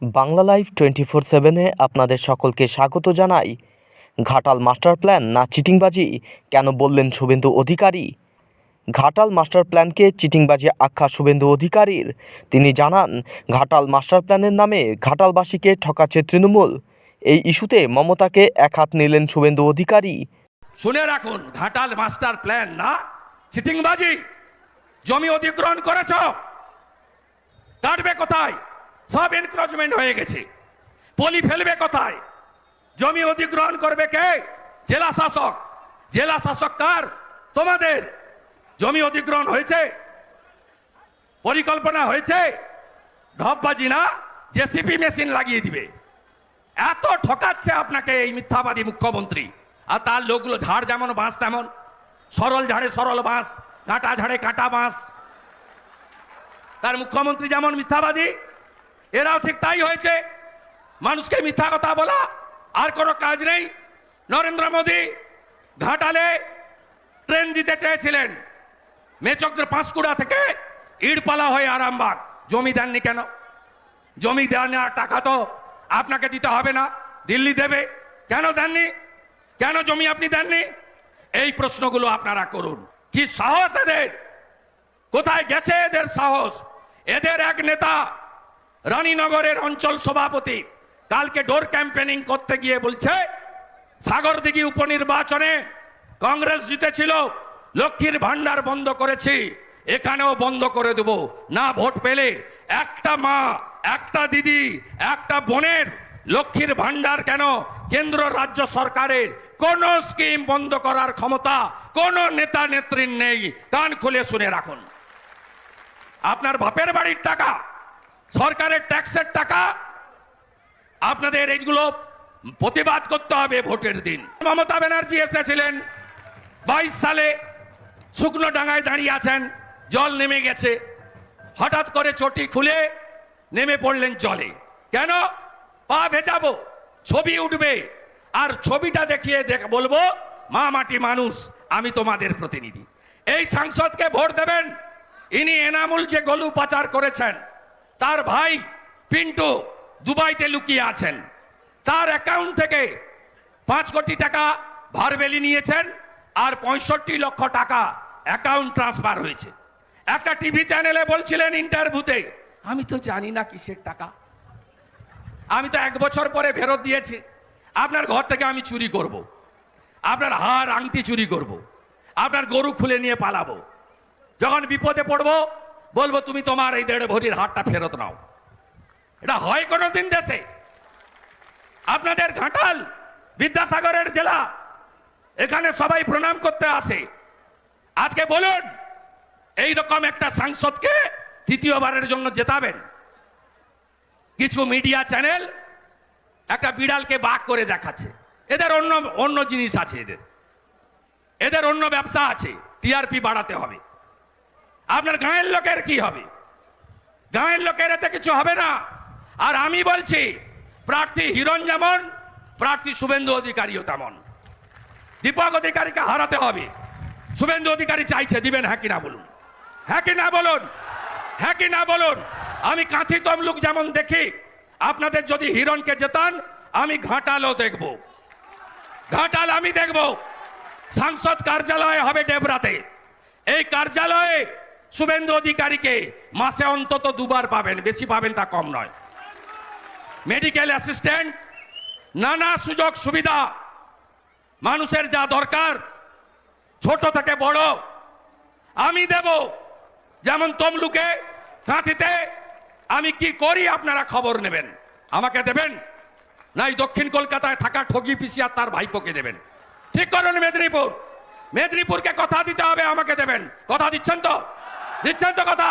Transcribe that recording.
Bangla live 24/7-এ আপনাদের সকলকে স্বাগত জানাই। ঘাটাল মাস্টার প্ল্যান না চিটিংবাজি, কেন বললেন শুভেন্দু অধিকারী? ঘাটাল মাস্টার প্ল্যানকে চিটিংবাজি আখ্যা শুভেন্দু অধিকারীর। তিনি জানান, ঘাটাল মাস্টার প্ল্যানের নামে ঘাটালবাসীকে ঠকাচ্ছে তৃণমূল। এই ইস্যুতে মমতাকে একহাত নিলেন শুভেন্দু অধিকারী। শুনে রাখুন, ঘাটাল মাস্টার প্ল্যান না চিটিংবাজি। জমি অধিগ্রহণ করেছ, কাটবে কোথায়? সব এনক্রোচমেন্ট হয়ে গেছে। পলি ফেলবে কোথায়? জমি অধিগ্রহণ করবে কে? জেলা শাসক। জেলা শাসক কার? তোমাদের। জমি অধিগ্রহণ হয়েছে, পরিকল্পনা হয়েছে, ঢপবাজি না, জেসিপি মেশিন লাগিয়ে দিবে। এত ঠকাচ্ছে আপনাকে এই মিথ্যাবাদী মুখ্যমন্ত্রী। আর তার লোকগুলো, ঝাড় যেমন বাঁশ তেমন, সরল ঝাড়ে সরল বাঁশ, কাঁটা ঝাড়ে কাঁটা বাঁশ। তার মুখ্যমন্ত্রী যেমন মিথ্যাবাদী, এরাও ঠিক তাই হয়েছে। মানুষকে মিথ্যা কথা বলা, আর কোনো কাজ নেই। নরেন্দ্র মোদী ঘাটালে ট্রেন দিতে চেয়েছিলেন, মেচকদের পাঁশকুড়া থেকে ইড়পালা হয়ে আরামবাগ। জমি দেননি কেন? জমি দেওয়ার টাকা তো আপনাকে দিতে হবে না, দিল্লি দেবে। কেন দেননি? কেন জমি আপনি দেননি? এই প্রশ্নগুলো আপনারা করুন। কি সাহস এদের? কোথায় গেছে এদের সাহস? এদের এক নেতা, রানীনগরের অঞ্চল সভাপতি, কালকে ডোর ক্যাম্পেনিং করতে গিয়ে বলছে, সাগরদিঘি উপনির্বাচনে কংগ্রেস জিতেছিল, লক্ষ্মীর ভান্ডার বন্ধ করেছি, এখানেও বন্ধ করে দেব না। ভোট পেলে একটা মা, একটা দিদি, একটা বোনের লক্ষ্মীর ভান্ডার কেন, কেন্দ্র রাজ্য সরকারের কোন স্কিম বন্ধ করার ক্ষমতা কোন নেতা নেত্রীর নেই। কান খুলে শুনে রাখুন। আপনার বাপের বাড়ির টাকা, সরকারের ট্যাক্সের টাকা, আপনাদের এইগুলো প্রতিবাদ করতে হবে ভোটের দিন। মমতা ব্যানার্জি এসেছিলেন 22 সালে, শুকনো ডাঙায় দাঁড়িয়ে আছেন, জল নেমে গেছে, হঠাৎ করে চটি খুলে নেমে পড়লেন জলে। কেন? পা ভেজাবো, ছবি উঠবে, আর ছবিটা দেখিয়ে বলবো, মা মাটি মানুষ, আমি তোমাদের প্রতিনিধি। এই সাংসদকে ভোট দেবেন। ইনি এনামুল যে গলু পাচার করেছেন, তার ভাই পিন্টু দুবাইতে লুকিয়ে আছেন। তার অ্যাকাউন্ট থেকে 5 কোটি টাকা ভারবেলি নিয়েছেন, আর 65 লক্ষ টাকা অ্যাকাউন্ট ট্রান্সফার হয়েছে। একটা টিভি চ্যানেলে বলছিলেন ইন্টারভিউতে, আমি তো জানি না কিসের টাকা, আমি তো 1 বছর পরে ফেরত দিয়েছি। আপনার ঘর থেকে আমি চুরি করব, আপনার হার আংটি চুরি করব, আপনার গরু খুলে নিয়ে পালাবো। যখন বিপদে পড়বো বলবো, তুমি তোমার এই 1.5 ভরির হারটা ফেরত নাও। এটা হয় কোনোদিন দেশে? আপনাদের ঘাটাল বিদ্যাসাগরের জেলা, এখানে সবাই প্রণাম করতে আসে। আজকে বলুন, এই রকম একটা সাংসদকে তৃতীয়বারের জন্য জেতাবেন? কিছু মিডিয়া চ্যানেল একটা বিড়ালকে বাঘ করে দেখাচ্ছে। এদের অন্য জিনিস আছে, এদের অন্য ব্যবসা আছে, টিআরপি বাড়াতে হবে। আপনার গাঁয়ের লোকের কি হবে? গাঁয়ের লোকের এতে কিছু হবে না। আর আমি বলছি, প্রার্থী হিরণ যেমন, প্রার্থী শুভেন্দু অধিকারীও তেমন। দীপক অধিকারীকে হারাতে হবে। শুভেন্দু অধিকারী চাইছে, দিবেন? হ্যাঁ কি না বলুন? হ্যাঁ কি না বলুন? হ্যাঁ কি না বলুন? আমি কাঁথি তমলুক যেমন দেখি, আপনাদের যদি হিরণকে জেতান, আমি ঘাটালও দেখব। ঘাটাল আমি দেখব। সাংসদ কার্যালয় হবে ডেবরাতে। এই কার্যালয়ে শুভেন্দু অধিকারীকে মাসে অন্তত 2 বার পাবেন, বেশি পাবেন তা কম নয়। মেডিকেল অ্যাসিস্ট্যান্ট, নানা সুযোগ সুবিধা, মানুষের যা দরকার ছোট থেকে বড় আমি দেব। যেমন তমলুকে, কাঁথিতে আমি কি করি আপনারা খবর নেবেন, আমাকে দেবেন। নাই দক্ষিণ কলকাতায় থাকা ঠগি পিসি আর তার ভাইপোকে দেবেন। ঠিক করুন। মেদিনীপুরকে কথা দিতে হবে, আমাকে দেবেন। কথা দিচ্ছেন তো? দিচ্ছেন তো কথা?